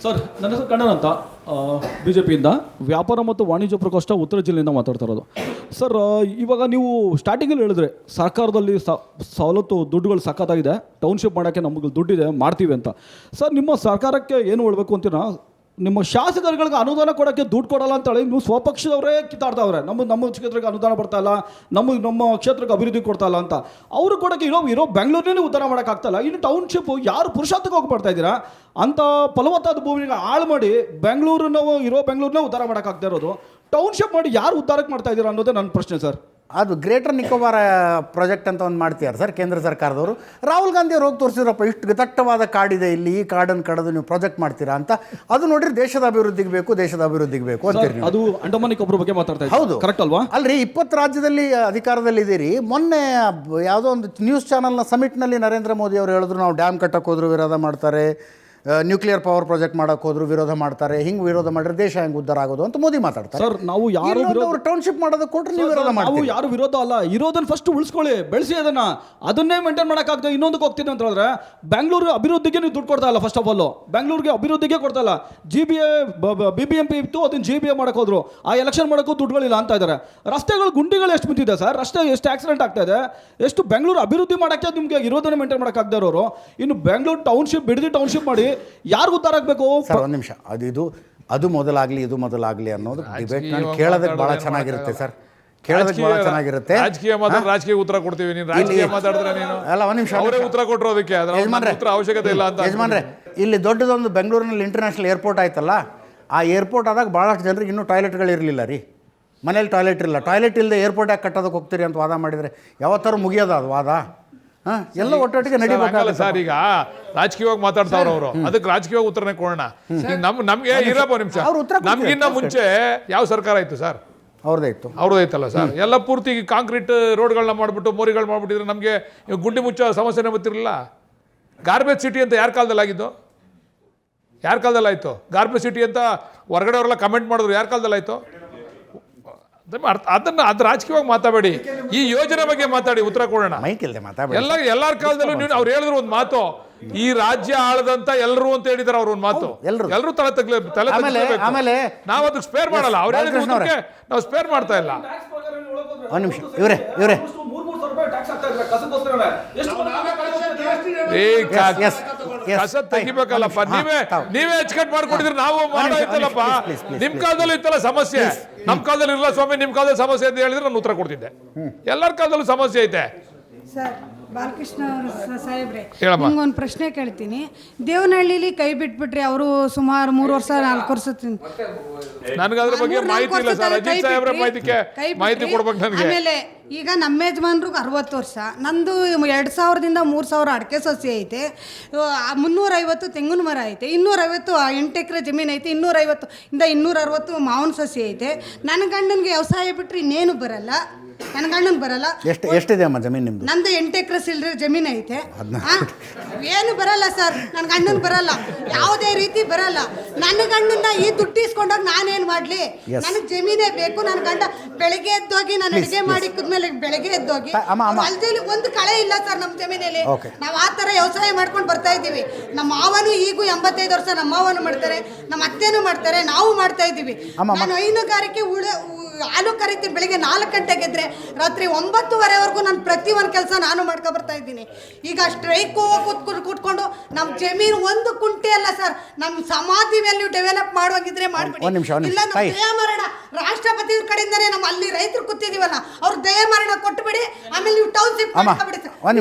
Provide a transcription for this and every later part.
Sir, ನನ್ನ ಹೆಸರು ಕಣ್ಣನ್ ಅಂತ BJPಯಿಂದ ವ್ಯಾಪಾರ ಮತ್ತು ವಾಣಿಜ್ಯ ಪ್ರಕೋಷ್ಠ ಉತ್ತರ ಜಿಲ್ಲೆಯಿಂದ ಮಾತಾಡ್ತಾ ಇರೋದು. ಸರ್, ಇವಾಗ ನೀವು ಸ್ಟಾರ್ಟಿಂಗಲ್ಲಿ ಹೇಳಿದ್ರೆ ಸರ್ಕಾರದಲ್ಲಿ ಸವಲತ್ತು ದುಡ್ಡುಗಳು ಸಖತ್ತಾಗಿದೆ, ಟೌನ್ಶಿಪ್ ಮಾಡೋಕ್ಕೆ ನಮಗೆ ದುಡ್ಡಿದೆ, ಮಾಡ್ತೀವಿ ಅಂತ. ಸರ್, ನಿಮ್ಮ ಸರ್ಕಾರಕ್ಕೆ ಏನು ಹೇಳಬೇಕು ಅಂತೀರಾ? ನಿಮ್ಮ ಶಾಸಕರುಗಳಿಗೆ ಅನುದಾನ ಕೊಡೋಕ್ಕೆ ದುಡ್ಡು ಕೊಡಲ್ಲ ಅಂತೇಳಿ ನೀವು ಸ್ವಪಕ್ಷದವರೇ ಕಿತ್ತಾಡ್ತಾವ್ರೆ. ನಮ್ಮ ಕ್ಷೇತ್ರಕ್ಕೆ ಅನುದಾನ ಬರ್ತಾ ಇಲ್ಲ, ನಮ್ಮ ಕ್ಷೇತ್ರಕ್ಕೆ ಅಭಿವೃದ್ಧಿ ಕೊಡ್ತಾ ಇಲ್ಲ ಅಂತ. ಅವರು ಕೊಡೋಕ್ಕೆ ಇರೋ ಬೆಂಗಳೂರಿನೇ ಉದ್ಧಾರ ಮಾಡೋಕ್ಕಾಗ್ತಾಯಿಲ್ಲ. ಇನ್ನು ಟೌನ್ಶಿಪ್ ಯಾರು ಪುರುಷಾರ್ಥಕ್ಕೆ ಹೋಗಿ ಬರ್ತಾ ಇದ್ದೀರಾ? ಅಂಥ ಫಲವತ್ತಾದ ಭೂಮಿಗೆ ಹಾಳು ಮಾಡಿ ಬೆಂಗಳೂರನ್ನೇ ಉದ್ಧಾರ ಮಾಡೋಕ್ಕಾಗ್ತಾ ಇರೋದು. ಟೌನ್ಶಿಪ್ ಮಾಡಿ ಯಾರು ಉದ್ಧಾರಕ್ಕೆ ಮಾಡ್ತಾ ಇದ್ದೀರಾ ಅನ್ನೋದೇ ನನ್ನ ಪ್ರಶ್ನೆ ಸರ್. ಅದು ಗ್ರೇಟರ್ ನಿಕೋಬಾರ ಪ್ರಾಜೆಕ್ಟ್ ಅಂತ ಒಂದು ಮಾಡ್ತಿದ್ದಾರೆ ಸರ್ ಕೇಂದ್ರ ಸರ್ಕಾರದವರು. ರಾಹುಲ್ ಗಾಂಧಿ ಅವ್ರು ಹೋಗಿ ತೋರಿಸಿದ್ರಪ್ಪ, ಇಷ್ಟು ದಟ್ಟವಾದ ಕಾಡಿದೆ ಇಲ್ಲಿ, ಈ ಕಾಡನ್ನು ಕಡಿದು ನೀವು ಪ್ರಾಜೆಕ್ಟ್ ಮಾಡ್ತೀರಾ ಅಂತ. ಅದು ನೋಡ್ರಿ ದೇಶದ ಅಭಿವೃದ್ಧಿಗೆ ಬೇಕು ಅಂತೀರಿ. ಅದು ಅಂಡಮಾನ್ ನಿಕೋಬಾರ್ ಬಗ್ಗೆ ಮಾತಾಡ್ತಾ ಇದ್ದೀವಿ. ಹೌದು, ಕರೆಕ್ಟ್ ಅಲ್ವಾ? ಅಲ್ರಿ, 20 ರಾಜ್ಯದಲ್ಲಿ ಅಧಿಕಾರದಲ್ಲಿ ಇದ್ದೀರಿ. ಮೊನ್ನೆ ಯಾವುದೋ ಒಂದು ನ್ಯೂಸ್ ಚಾನಲ್ನ ಸಮಿಟ್ನಲ್ಲಿ ನರೇಂದ್ರ ಮೋದಿ ಅವರು ಹೇಳಿದ್ರು, ನಾವು ಡ್ಯಾಮ್ ಕಟ್ಟಕ್ಕೆ ಹೋದ್ರು ವಿರೋಧ ಮಾಡ್ತಾರೆ, ನ್ಯೂಕ್ಲಿಯರ್ ಪವರ್ ಪ್ರಾಜೆಕ್ಟ್ ಮಾಡಕ್ಕೆ ಹೋದ್ರು ವಿರೋಧ ಮಾಡ್ತಾರೆ, ಹಿಂಗೆ ವಿರೋಧ ಮಾಡಿದ್ರೆ ದೇಶ ಹೆಂಗೆ ಉದ್ಧಾರ ಆಗೋದು ಅಂತ ಮೋದಿ ಮಾತಾಡ್ತಾರೆ. ಸರ್, ನಾವು ಯಾರು ಟೌನ್ಶಿಪ್ ಮಾಡೋದಕ್ಕೆ ಕೊಟ್ಟರೆ ನೀವು ವಿರೋಧ ಮಾಡಿ. ನಾವು ಯಾರು ವಿರೋಧ ಅಲ್ಲ, ಇರೋದನ್ನ ಫಸ್ಟ್ ಉಳಿಸ್ಕೊಳ್ಳಿ, ಬೆಳೆಸಿ ಅದನ್ನೇ ಮೇಂಟೈನ್ ಮಾಡೋಕ್ಕಾಗದೆ ಇನ್ನೊಂದಕ್ಕೆ ಹೋಗ್ತೀನಿ ಅಂತ ಹೇಳಿದ್ರೆ ಬೆಂಗಳೂರು ಅಭಿವೃದ್ಧಿಗೆ ನೀವು ದುಡ್ಡು ಕೊಡ್ತಾ ಇಲ್ಲ. ಫಸ್ಟ್ ಆಫ್ ಆಲ್ ಬೆಂಗಳೂರಿಗೆ ಅಭಿವೃದ್ಧಿಗೆ ಕೊಡ್ತಾ ಇಲ್ಲ. BBMP ಇತ್ತು, ಅದನ್ನ GBA ಮಾಡಕ್ಕೆ ಹೋದ್ರು, ಆ ಎಲೆಕ್ಷನ್ ಮಾಡೋಕ್ಕೂ ದುಡ್ಡುಗಳಿಲ್ಲ ಅಂತ ಇದ್ದಾರೆ. ರಸ್ತೆಗಳು ಗುಂಡಿಗಳು ಎಷ್ಟು ಬಿದ್ದಿದೆ ಸರ್, ರಸ್ತೆ ಎಷ್ಟು ಆಕ್ಸಿಡೆಂಟ್ ಆಗ್ತಾ ಇದೆ, ಎಷ್ಟು ಬೆಂಗಳೂರು ಅಭಿವೃದ್ಧಿ ಮಾಡೋಕ್ಕೆ ನಿಮಗೆ ಇರೋದನ್ನೇ ಮೇಂಟೈನ್ ಮಾಡೋಕ್ಕಾಗದೇ ಇರೋರು ಇನ್ನು ಬೆಂಗಳೂರು ಟೌನ್ಶಿಪ್ ಮಾಡಿ ಯಾರು ಉದ್ಧಾರ ಆಗಬೇಕು? ಸರ್, ಒಂದು ನಿಮಿಷ, ಅದು ಮೊದಲಾಗಲಿ ಇದು ಮೊದಲಾಗಲಿ ಅನ್ನೋದು ಡಿಬೇಟ್ ಕೇಳೋದಕ್ಕೆ ಭಾಳ ಚೆನ್ನಾಗಿರುತ್ತೆ ಸರ್, ಕೇಳೋದಕ್ಕೆ ಭಾಳ ಚೆನ್ನಾಗಿರುತ್ತೆ. ರಾಜಕೀಯ ಉತ್ತರ ಕೊಡ್ತೀವಿ, ನೀನು ರಾಜಕೀಯ ಮಾತಾಡಿದ್ರೆ ನೀನು ಅಲ್ಲ, ಒಂದು ನಿಮಿಷ, ಅವರೇ ಉತ್ತರ ಕೊಟ್ಟರು, ಅದಕ್ಕೆ ಅವಶ್ಯಕತೆ ಇಲ್ಲ ಅಂತ. ಯಜಮಾನ್ರೆ, ಇಲ್ಲಿ ದೊಡ್ಡದೊಂದು ಬೆಂಗಳೂರಿನಲ್ಲಿ ಇಂಟರ್ನ್ಯಾಷನಲ್ ಏರ್ಪೋರ್ಟ್ ಆಯ್ತಲ್ಲ, ಆ ಏರ್ಪೋರ್ಟ್ ಆದಾಗ ಭಾಳಷ್ಟು ಜನರಿಗೆ ಇನ್ನೂ ಟಾಯ್ಲೆಟ್ಗಳಿರಲಿಲ್ಲ ರೀ, ಮನೇಲಿ ಟಾಯ್ಲೆಟ್ ಇಲ್ಲ. ಟಾಯ್ಲೆಟ್ ಇಲ್ಲದೆ ಏರ್ಪೋರ್ಟ್ ಯಾಕೆ ಕಟ್ಟೋದಕ್ಕೆ ಹೋಗ್ತೀರಿ ಅಂತ ವಾದ ಮಾಡಿದರೆ ಯಾವತ್ತಾರು ಮುಗಿಯೋದು ಅದು ವಾದ? ಎಲ್ಲ ಒಟ್ಟೊಟ್ಟಿಗೆ ನಡಿಬೇಕಲ್ಲ ಸರ್. ಈಗ ರಾಜಕೀಯವಾಗಿ ಮಾತಾಡ್ತಾವ್ರ ಅವರು, ಅದಕ್ಕೆ ರಾಜಕೀಯವಾಗಿ ಉತ್ತರನೇ ಕೊಡೋಣ. ನಮ್ಗೆ ಇರಪ್ಪ ನಿಮಿಷ, ನಮ್ಗಿನ್ನ ಮುಂಚೆ ಯಾವ ಸರ್ಕಾರ ಇತ್ತು ಸರ್? ಅವ್ರದೈತಲ್ಲ ಸರ್. ಎಲ್ಲ ಪೂರ್ತಿ ಕಾಂಕ್ರೀಟ್ ರೋಡ್ಗಳನ್ನ ಮಾಡ್ಬಿಟ್ಟು ಮೋರಿಗಳು ಮಾಡ್ಬಿಟ್ಟಿದ್ರೆ ನಮಗೆ ಗುಂಡಿ ಮುಚ್ಚೋ ಸಮಸ್ಯೆನೇ ಗೊತ್ತಿರಲಿಲ್ಲ. ಗಾರ್ಬೇಜ್ ಸಿಟಿ ಅಂತ ಯಾರ ಕಾಲದಲ್ಲಿ ಆಗಿದ್ದು? ಯಾರ ಕಾಲದಲ್ಲಿ ಆಯ್ತು ಗಾರ್ಬೇಜ್ ಸಿಟಿ ಅಂತ? ಹೊರಗಡೆ ಅವರೆಲ್ಲ ಕಮೆಂಟ್ ಮಾಡಿದ್ರು, ಯಾರ ಕಾಲದಲ್ಲಿ ಆಯ್ತು? ಅದು ರಾಜಕೀಯವಾಗಿ ಮಾತಾಡಿ, ಈ ಯೋಜನೆ ಬಗ್ಗೆ ಮಾತಾಡಿ, ಉತ್ತರ ಕೊಡೋಣ. ಎಲ್ಲರ ಕಾಲದಲ್ಲೂ ನೀವು ಅವ್ರು ಹೇಳಿದ್ರು ಒಂದು ಮಾತು, ಈ ರಾಜ್ಯ ಆಳದಂತ ಎಲ್ಲರೂ ಅಂತ ಹೇಳಿದಾರೆ ಅವ್ರು ಒಂದು ಮಾತು. ಎಲ್ಲರೂ ತಲೆ ಆಮೇಲೆ ನಾವು ಅದಕ್ಕೆ ಸ್ಪೇರ್ ಮಾಡಲ್ಲ. ಅವ್ರು ಹೇಳಿದ್ರು ನಾವು ಸ್ಪೇರ್ ಮಾಡ್ತಾ ಇಲ್ಲ. ಒಂದು ನಿಮಿಷ, ಇವರೇ ಕಸ ತೆಗಿಬೇಕಲ್ಲಪ್ಪ, ನೀವೇ ಅಚ್ಚುಕಟ್ಟು ಮಾಡ್ಕೊಟ್ಟಿದ್ರೆ ನಾವು ಮಾಡೋಯ್ತಲ್ಲಪ್ಪ. ನಿಮ್ ಕಾಲದಲ್ಲೂ ಇತ್ತಲ್ಲ ಸಮಸ್ಯೆ, ನಮ್ ಕಾಲದಲ್ಲಿ ಇರಲ್ಲ ಸ್ವಾಮಿ, ನಿಮ್ ಕಾಲದಲ್ಲಿ ಸಮಸ್ಯೆ ಅಂತ ಹೇಳಿದ್ರೆ ನಾನು ಉತ್ತರ ಕೊಡ್ತಿದ್ದೆ. ಎಲ್ಲರ ಕಾಲದಲ್ಲೂ ಸಮಸ್ಯೆ ಐತೆ ಸರ್. ಬಾಲಕೃಷ್ಣ ಸಾಹೇಬ್ರೆ, ನಿಮ್ಗೊಂದು ಪ್ರಶ್ನೆ ಕೇಳ್ತೀನಿ. ದೇವನಹಳ್ಳಿಲಿ ಕೈ ಬಿಟ್ಬಿಟ್ರಿ, ಅವರು ಸುಮಾರು 3 ವರ್ಷ 4 ವರ್ಷ ನನಗೆ ಅದ್ರ ಬಗ್ಗೆ ಮಾಹಿತಿ ಇಲ್ಲ ಸರ್. ಅಜಿತ್ ಸಾಹೇಬ್ರ ಮಾಹಿತಿ ಕೊಡ್ಬೇಕು ನನಗೆ. ಆಮೇಲೆ ಈಗ ನಮ್ಮ ಯಜಮಾನ್ರಿಗೆ 60 ವರ್ಷ, ನಂದು 2000ದಿಂದ 3000 ಅಡಿಕೆ ಸಸಿ ಐತೆ, 350 ತೆಂಗಿನ ಮರ ಐತೆ, 250 8 ಎಕರೆ ಜಮೀನು ಐತೆ, 250ಇಂದ 260 ಮಾವಿನ ಸಸಿ ಐತೆ. ನನ್ನ ಗಂಡನಿಗೆ ವ್ಯವಸಾಯ ಬಿಟ್ಟರೆ ಇನ್ನೇನು ಬರಲ್ಲ, ನನ್ನ ಗಂಡನ್ ಬರಲ್ಲ. ಎಷ್ಟಿದೆ ಅಮ್ಮ ಜಮೀನು ನಿಮ್ದು? ನಂದು 8 ಎಕರೆ ಸಿಲ್ಡ್ರೆ ಜಮೀನು ಐತೆ. ಏನು ಬರಲ್ಲ ಸರ್, ನನ್ನ ಗಂಡನ್ ಬರಲ್ಲ, ಯಾವುದೇ ರೀತಿ ಬರಲ್ಲ. ನನ್ನ ಗಂಡನ್ನ ಈ ದುಡ್ಡು ಇಸ್ಕೊಂಡಾಗ ನಾನೇನು ಮಾಡಲಿ? ನನಗೆ ಜಮೀನೇ ಬೇಕು. ನನ್ನ ಗಂಡ ಬೆಳಗ್ಗೆ ಎದ್ದೋಗಿ ನಾನು ಅಡುಗೆ ಮಾಡಿ ಕುದ್ಮೇಲೆ ಬೆಳಗ್ಗೆ ಎದ್ದೋಗಿ ಹೊಲದಲ್ಲಿ ಒಂದು ಕಳೆ ಇಲ್ಲ ಸರ್ ನಮ್ಮ ಜಮೀನಲ್ಲಿ. ನಾವು ಆ ಥರ ವ್ಯವಸಾಯ ಮಾಡ್ಕೊಂಡು ಬರ್ತಾ ಇದ್ದೀವಿ. ನಮ್ಮ ಮಾವನು ಈಗೂ 85 ವರ್ಷ, ನಮ್ಮ ಮಾವನು ಮಾಡ್ತಾರೆ, ನಮ್ಮ ಅತ್ತೆನೂ ಮಾಡ್ತಾರೆ, ನಾವು ಮಾಡ್ತಾ ಇದ್ದೀವಿ. ನಾನು ಹೈನುಗಾರಿಕೆ ಹಾಲು ಕರಿತೀನಿ. ಬೆಳಿಗ್ಗೆ 4 ಗಂಟೆಗೆ ಎದ್ರೆ ರಾತ್ರಿ 9:30ವರೆಗೂ ನಾನು ಪ್ರತಿಯೊಂದು ಕೆಲಸ ನಾನು ಮಾಡ್ಕೊ ಬರ್ತಾ ಇದ್ದೀನಿ. ಈಗ ಸ್ಟ್ರೈಕ್ ಕೂತ್ಕೊಂಡು ನಮ್ಮ ಜಮೀನು ಒಂದು ಕುಂಟೆ ಅಲ್ಲ ಸರ್, ನಮ್ಮ ಸಮಾಧಿ ಮೇಲೆ ನೀವು ಡೆವಲಪ್ ಮಾಡುವಾಗಿದ್ರೆ ಮಾಡ್ಬಿಡಿ. ಇಲ್ಲ ನಮ್ಮ ದಯಾಮರಣ ರಾಷ್ಟ್ರಪತಿ ಕಡೆಯಿಂದನೇ ನಮ್ಮ ಅಲ್ಲಿ ರೈತರು ಕೂತಿದೀವಲ್ಲ, ಅವ್ರ ದಯಾಮರಣ ಕೊಟ್ಟುಬಿಡಿ. ಆಮೇಲೆ ನೀವು ಟೌನ್ಶಿಪ್ ಮಾಡ್ಕೊಬಿಡಿ ಸರ್.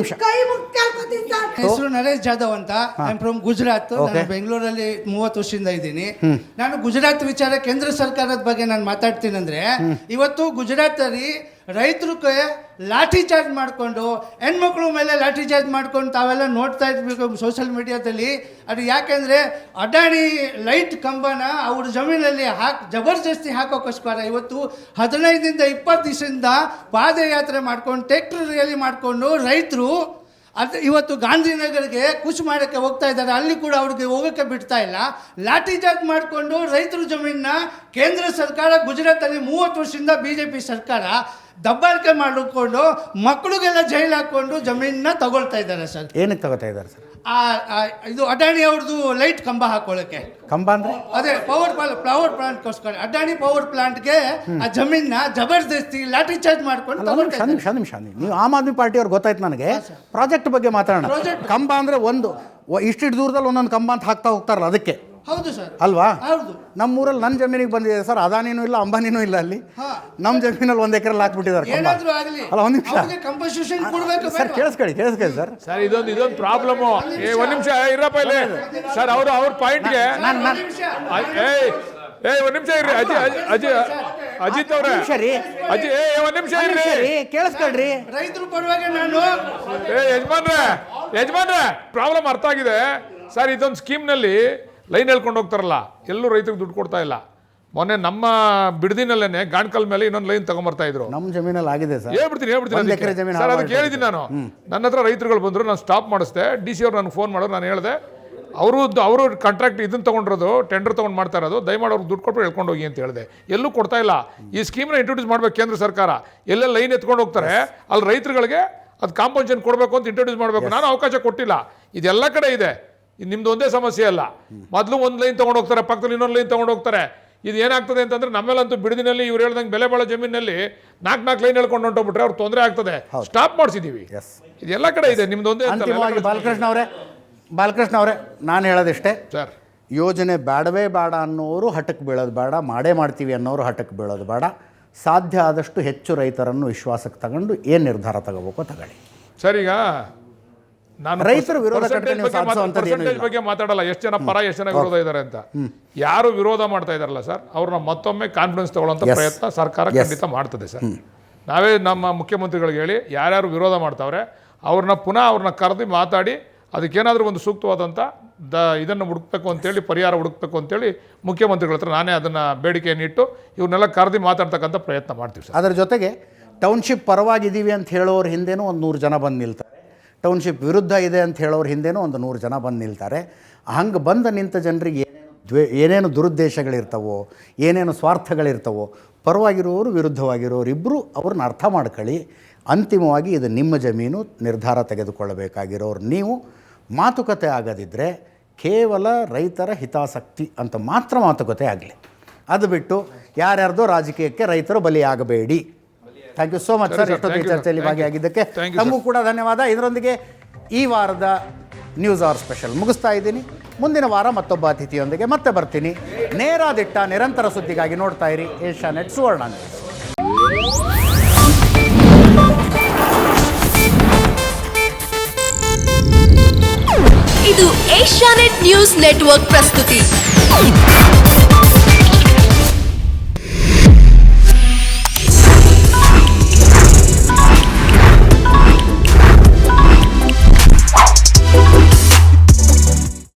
ಕೈ ಮುಗ್ಕೊಳ್ತೀನಿ ಸರ್. ಹೆಸರು ನರೇಶ್ ಜಾಧವ್ ಅಂತ, ಐ ಫ್ರಮ್ ಗುಜರಾತ್. ನಾನು ಬೆಂಗಳೂರಲ್ಲಿ 30 ವರ್ಷದಿಂದ ಇದ್ದೀನಿ. ನಾನು ಗುಜರಾತ್ ವಿಚಾರ ಕೇಂದ್ರ ಸರ್ಕಾರದ ಬಗ್ಗೆ ನಾನು ಮಾತಾಡ್ತೀನಿ ಅಂದ್ರೆ, ಇವತ್ತು ಗುಜರಾತಲ್ಲಿ ರೈತರಿಗೆ ಲಾಠಿ ಚಾರ್ಜ್ ಮಾಡಿಕೊಂಡು, ಹೆಣ್ಮಕ್ಳು ಮೇಲೆ ಲಾಠಿ ಚಾರ್ಜ್ ಮಾಡ್ಕೊಂಡು ತಾವೆಲ್ಲ ನೋಡ್ತಾ ಇರ್ಬೇಕು ಸೋಷಿಯಲ್ ಮೀಡಿಯಾದಲ್ಲಿ. ಅದು ಯಾಕೆಂದರೆ ಅಡಾಣಿ ಲೈಟ್ ಕಂಬನ ಅವ್ರ ಜಮೀನಲ್ಲಿ ಜಬರ್ದಸ್ತಿ ಹಾಕೋಕ್ಕೋಸ್ಕರ ಇವತ್ತು 15ರಿಂದ 20 ದಿವಸದಿಂದ ಪಾದಯಾತ್ರೆ ಮಾಡ್ಕೊಂಡು ಟ್ರ್ಯಾಕ್ಟರ್ ರ್ಯಾಲಿ ಮಾಡಿಕೊಂಡು ರೈತರು ಇವತ್ತು ಗಾಂಧಿನಗರ್ಗೆ ಕುಚ್ ಮಾಡೋಕ್ಕೆ ಹೋಗ್ತಾ ಇದ್ದಾರೆ. ಅಲ್ಲಿ ಕೂಡ ಅವ್ರಿಗೆ ಹೋಗೋಕ್ಕೆ ಬಿಡ್ತಾ ಇಲ್ಲ. ಲಾಠಿ ಚಾರ್ಜ್ ಮಾಡಿಕೊಂಡು ರೈತರ ಜಮೀನನ್ನ ಕೇಂದ್ರ ಸರ್ಕಾರ ಗುಜರಾತಲ್ಲಿ 30 ವರ್ಷದಿಂದ BJP ಸರ್ಕಾರ ದಬ್ಬಾಳಿಕೆ ಮಾಡಿಕೊಂಡು ಮಕ್ಕಳಿಗೆಲ್ಲ ಜೈಲು ಹಾಕೊಂಡು ಜಮೀನನ್ನ ತಗೊಳ್ತಾ ಇದ್ದಾರೆ ಸರ್. ಏನಕ್ಕೆ ತಗೋತಾ ಇದ್ದಾರೆ ಸರ್? ಇದು ಅದಾನಿ ಅವ್ರದ್ದು ಲೈಟ್ ಕಂಬ ಹಾಕೊಳ್ಳೋಕೆ, ಕಂಬ ಅಂದರೆ ಅದೇ ಪವರ್ ಪ್ಲಾಂಟ್ಗೋಸ್ಕರ ಅದಾನಿ ಪವರ್ ಪ್ಲಾಂಟ್ಗೆ ಆ ಜಮೀನ ಜಬರ್ದಸ್ತಿ ಲಾಠಿ ಚಾರ್ಜ್ ಮಾಡ್ಕೊಂಡು ತಗೊಳ್ತಾ ಇದ್ದಾರೆ. ನಿಮಿಷ ನೀವು ಆಮ್ ಆದ್ಮಿ ಪಾರ್ಟಿಯವ್ರು ಗೊತ್ತಾಯ್ತು ನನಗೆ. ಪ್ರಾಜೆಕ್ಟ್ ಬಗ್ಗೆ ಮಾತಾಡೋಣ. ಕಂಬ ಅಂದರೆ ಇಷ್ಟಿಷ್ಟು ದೂರದಲ್ಲಿ ಒಂದೊಂದು ಕಂಬ ಅಂತ ಹಾಕ್ತಾ ಹೋಗ್ತಾರಲ್ಲ, ಅದಕ್ಕೆ ಹೌದು ಸರ್. ಅಲ್ವಾ? ಹೌದು. ನಮ್ಮೂರಲ್ಲಿ ನನ್ನ ಜಮೀನಿಗೆ ಬಂದಿದೆ ಸರ್, ಅದಾನಿನೂ ಇಲ್ಲ ಅಂಬಾನಿನೂ ಇಲ್ಲ ಅಲ್ಲಿ. ನಮ್ಮ ಜಮೀನಲ್ಲಿ 1 ಎಕರೆ ಹಾಕ್ಬಿಟ್ಟಿದ್ದಾರೆ. ಏನಾದ್ರೂ ಆಗಲಿ ಅಲ್ಲ, ಒಂದು ನಿಮಿಷ ಕಂಪನ್ಸೇಷನ್ ಕೊಡಬೇಕು ಸರ್, ಕೇಳಿಸ್ಕೊಳ್ಳಿ ಸರ್. ಸರ್ ಇದೊಂದು ಪ್ರಾಬ್ಲಮ್. ಒಂದ್ ನಿಮಿಷ ಇರಪ್ಪ ಇಲ್ಲಿ ಸರ್. ಅವ್ರ ಪಾಯಿಂಟ್ಗೆ ಒಂದ್ ನಿಮಿಷ ಇರ್ರಿ ಅಜಿತ್ ಅವ್ರೆ. ಒಂದ್ ನಿಮಿಷ ಇರ್ರಿ, ಕೇಳಿಸ್ಕೊಳ್ರಿ. ರೈತರು ಪರವಾಗಿ ನಾನು ಯಜಮಾನ್ರೆ ಪ್ರಾಬ್ಲಮ್ ಅರ್ಥ ಆಗಿದೆ ಸರ್. ಇದೊಂದು ಸ್ಕೀಮ್ನಲ್ಲಿ ಲೈನ್ ಹೇಳ್ಕೊಂಡು ಹೋಗ್ತಾರಲ್ಲ, ಎಲ್ಲೂ ರೈತರಿಗೆ ದುಡ್ಡು ಕೊಡ್ತಾ ಇಲ್ಲ. ಮೊನ್ನೆ ನಮ್ಮ ಬಿಡದಿನಲ್ಲೇನೆ ಗಾಣ್ಕಲ್ ಮೇಲೆ ಇನ್ನೊಂದು ಲೈನ್ ತಗೊಂಬರ್ತಾ ಇದ್ರು. ನಮ್ಮ ಜಮೀನಲ್ಲಿ ಆಗಿದೆ ಸರ್. ಹೇಳ್ಬಿಡ್ತೀನಿ ಜಮೀನು ಸರ್, ಅದಕ್ಕೆ ಹೇಳಿದ್ದೀನಿ ನಾನು. ನನ್ನ ಹತ್ರ ರೈತರುಗಳು ಬಂದರು, ನಾನು ಸ್ಟಾಪ್ ಮಾಡಿಸ್ದೆ. DC ಅವ್ರು ನನಗೆ ಫೋನ್ ಮಾಡೋರು, ನಾನು ಹೇಳಿದೆ ಅವರು ಕಾಂಟ್ರಾಕ್ಟ್ ಇದನ್ನು ತೊಗೊಂಡಿರೋದು, ಟೆಂಡರ್ ತೊಗೊಂಡು ಮಾಡ್ತಾ ಇರೋದು, ದಯಮಾಡಿ ಅವ್ರಿಗೆ ದುಡ್ಡು ಕೊಟ್ಟು ಹೇಳ್ಕೊಂಡು ಹೋಗಿ ಅಂತ ಹೇಳಿದೆ. ಎಲ್ಲೂ ಕೊಡ್ತಾ ಇಲ್ಲ. ಈ ಸ್ಕೀಮ್ನ ಇಂಟ್ರೊಡ್ಯೂಸ್ ಮಾಡಬೇಕು ಕೇಂದ್ರ ಸರ್ಕಾರ. ಎಲ್ಲೆಲ್ಲ ಲೈನ್ ಎತ್ಕೊಂಡು ಹೋಗ್ತಾರೆ ಅಲ್ಲಿ ರೈತರುಗಳಿಗೆ ಅದು ಕಾಂಪನ್ಸೇಷನ್ ಕೊಡಬೇಕು ಅಂತ ಇಂಟ್ರೊಡ್ಯೂಸ್ ಮಾಡಬೇಕು. ನಾನು ಅವಕಾಶ ಕೊಟ್ಟಿಲ್ಲ. ಇದೆಲ್ಲ ಕಡೆ ಇದೆ. ಇದು ನಿಮ್ದು ಒಂದೇ ಸಮಸ್ಯೆ ಅಲ್ಲ. ಮೊದಲು ಒಂದು ಲೈನ್ ತೊಗೊಂಡು ಹೋಗ್ತಾರೆ, ಪಕ್ಕದಲ್ಲಿ ಇನ್ನೊಂದು ಲೈನ್ ತೊಗೊಂಡು ಹೋಗ್ತಾರೆ. ಇದು ಏನಾಗ್ತದೆ ಅಂತಂದ್ರೆ ನಮ್ಮೆಲ್ಲಂತೂ ಬಿಡದಿನಲ್ಲಿ ಇವ್ರು ಹೇಳ್ದಂಗೆ ಬೆಲೆ ಬಾಳೋ ಜಮೀನಲ್ಲಿ 4 ಲೈನ್ ಹೇಳ್ಕೊಂಡು ಹೊಂಟೋಗ್ಬಿಟ್ರೆ ಅವ್ರು ತೊಂದರೆ ಆಗ್ತದೆ. ಸ್ಟಾಪ್ ಮಾಡಿಸಿದೀವಿ. ಇದೆಲ್ಲ ಕಡೆ ಇದೆ. ನಿಮ್ದು ಒಂದೇ ಅಂತಿಮವಾಗಿ ಬಾಲಕೃಷ್ಣ ಅವರೇ ನಾನು ಹೇಳೋದಿಷ್ಟೇ ಸರ್. ಯೋಜನೆ ಬೇಡವೇ ಬೇಡ ಅನ್ನೋರು ಹಠಕ್ಕೆ ಬೀಳೋದು ಬೇಡ, ಮಾಡೇ ಮಾಡ್ತೀವಿ ಅನ್ನೋರು ಹಠಕ್ಕೆ ಬೀಳೋದು ಬೇಡ. ಸಾಧ್ಯ ಆದಷ್ಟು ಹೆಚ್ಚು ರೈತರನ್ನು ವಿಶ್ವಾಸಕ್ಕೆ ತಗೊಂಡು ಏನು ನಿರ್ಧಾರ ತಗೋಬೇಕೋ ತಗೊಳ್ಳಿ ಸರ್. ಈಗ ನಾನು ರೈತರ ವಿರೋಧ ಬಗ್ಗೆ ಮಾತಾಡಲ್ಲ. ಎಷ್ಟು ಜನ ಪರ, ಎಷ್ಟು ಜನ ವಿರೋಧ ಇದ್ದಾರೆ ಅಂತ. ಯಾರು ವಿರೋಧ ಮಾಡ್ತಾ ಇದಾರಲ್ಲ ಸರ್, ಅವ್ರನ್ನ ಮತ್ತೊಮ್ಮೆ ಕಾನ್ಫಿಡೆನ್ಸ್ ತಗೊಳ್ಳೋಂಥ ಪ್ರಯತ್ನ ಸರ್ಕಾರ ಖಂಡಿತ ಮಾಡ್ತದೆ ಸರ್. ನಾವೇ ನಮ್ಮ ಮುಖ್ಯಮಂತ್ರಿಗಳಿಗೆ ಹೇಳಿ ಯಾರ್ಯಾರು ವಿರೋಧ ಮಾಡ್ತಾವ್ರೆ ಅವ್ರನ್ನ ಕರೆದು ಮಾತಾಡಿ ಅದಕ್ಕೇನಾದರೂ ಒಂದು ಸೂಕ್ತವಾದಂಥ ಇದನ್ನು ಹುಡುಕ್ಬೇಕು ಅಂತೇಳಿ, ಪರಿಹಾರ ಹುಡುಕ್ಬೇಕು ಅಂತೇಳಿ ಮುಖ್ಯಮಂತ್ರಿಗಳ ಹತ್ರ ನಾನೇ ಅದನ್ನು ಬೇಡಿಕೆಯನ್ನು ಇಟ್ಟು ಇವ್ರನ್ನೆಲ್ಲ ಕರೆದು ಮಾತಾಡ್ತಕ್ಕಂಥ ಪ್ರಯತ್ನ ಮಾಡ್ತೀವಿ ಸರ್. ಅದರ ಜೊತೆಗೆ ಟೌನ್ಶಿಪ್ ಪರವಾಗಿದ್ದೀವಿ ಅಂತ ಹೇಳೋರು ಹಿಂದೆನೂ ಒಂದು 100 ಜನ ಬಂದು ನಿಲ್ತಾರೆ. ಟೌನ್ಶಿಪ್ ವಿರುದ್ಧ ಇದೆ ಅಂತ ಹೇಳೋರು ಹಿಂದೆನೂ ಒಂದು 100 ಜನ ಬಂದು ನಿಲ್ತಾರೆ. ಹಂಗೆ ಬಂದು ನಿಂತ ಜನರಿಗೆ ಏನೇನು ದುರುದ್ದೇಶಗಳಿರ್ತವೋ, ಏನೇನು ಸ್ವಾರ್ಥಗಳಿರ್ತವೋ, ಪರವಾಗಿರೋರು ವಿರುದ್ಧವಾಗಿರೋರು ಇಬ್ಬರು ಅವ್ರನ್ನ ಅರ್ಥ ಮಾಡ್ಕೊಳ್ಳಿ. ಅಂತಿಮವಾಗಿ ಇದು ನಿಮ್ಮ ಜಮೀನು, ನಿರ್ಧಾರ ತೆಗೆದುಕೊಳ್ಳಬೇಕಾಗಿರೋರು ನೀವು. ಮಾತುಕತೆ ಆಗದಿದ್ದರೆ ಕೇವಲ ರೈತರ ಹಿತಾಸಕ್ತಿ ಅಂತ ಮಾತ್ರ ಮಾತುಕತೆ ಆಗಲಿ. ಅದು ಬಿಟ್ಟು ಯಾರ್ಯಾರ್ದೋ ರಾಜಕೀಯಕ್ಕೆ ರೈತರು ಬಲಿಯಾಗಬೇಡಿ. Thank you so much sir, ಇಷ್ಟೊತ್ತಿಗೆ ಚರ್ಚೆಯಲ್ಲಿ ಭಾಗಿಯಾಗಿದ್ದಕ್ಕೆ ತಮಗೂ ಕೂಡ ಧನ್ಯವಾದ. ಇದರೊಂದಿಗೆ ಈ ವಾರದ ನ್ಯೂಸ್ ಅವರ್ ಸ್ಪೆಷಲ್ ಮುಗಿಸ್ತಾ ಇದ್ದೀನಿ. ಮುಂದಿನ ವಾರ ಮತ್ತೊಬ್ಬ ಅತಿಥಿಯೊಂದಿಗೆ ಮತ್ತೆ ಬರ್ತೀನಿ. ನೇರ ದಿಟ್ಟ ನಿರಂತರ ಸುದ್ದಿಗಾಗಿ ನೋಡ್ತಾ ಇರಿ ಏಷ್ಯಾನೆಟ್ ಸುವರ್ಣ ನ್ಯೂಸ್. ಇದು ಏಷ್ಯಾನೆಟ್ ನ್ಯೂಸ್ ನೆಟ್ವರ್ಕ್ ಪ್ರಸ್ತುತಿ.